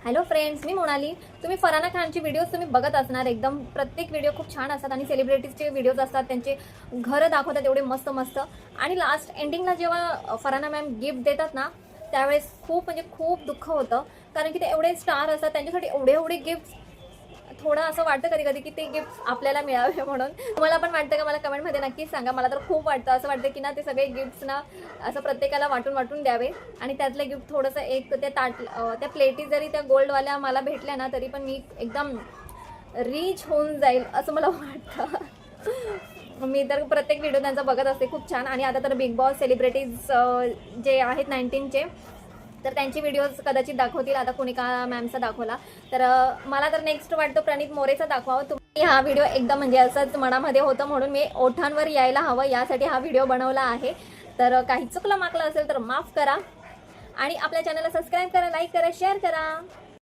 Hello friends, मी मोनाली. तुम्ही फराना खानची videos तुम्ही बघत असणार. एकदम प्रत्येक व्हिडिओ खूप छान असतात आणि सेलिब्रिटीजचे व्हिडिओज असतात, त्यांचे घरं दाखवतात एवढे मस्त मस्त. आणि लास्ट एंडिंगला जेव्हा फराना मॅम गिफ्ट देतात ना, त्यावेळेस खूप म्हणजे खूप दुःख होतं. कारण की ते एवढे स्टार असतात, त्यांच्यासाठी एवढे एवढे गिफ्ट. थोडं असं वाटतं कधी कधी की ते गिफ्ट आपल्याला मिळावे म्हणून. तुम्हाला पण वाटतं का? मला कमेंटमध्ये नक्कीच सांगा. मला तर खूप वाटतं, असं वाटतं की ना ते सगळे गिफ्ट्स ना असं प्रत्येकाला वाटून वाटून द्यावे. आणि त्यातलं गिफ्ट थोडंसं एक त्या त्या प्लेटी जरी त्या गोल्डवाल्या मला भेटल्या ना, तरी पण मी एकदम रिच होऊन जाईल असं मला वाटतं. मी तर प्रत्येक व्हिडिओ त्यांचा बघत असते, खूप छान. आणि आता तर बिग बॉस सेलिब्रिटीज जे आहेत 19चे, तर त्यांची व्हिडिओज कदाचित दाखवतील. आता कुणिका मॅमचा दाखवला, तर मला तर नेक्स्ट वाटतं प्रणित मोरेचा दाखवावं. तुम्ही हा व्हिडिओ एकदम म्हणजे असंच मनामध्ये होतं म्हणून मी ओठांवर यायला हवं यासाठी हा व्हिडिओ बनवला आहे. तर काही चुकलं माकलं असेल तर माफ करा आणि आपल्या चॅनलला सबस्क्राईब करा, लाईक करा, शेअर करा.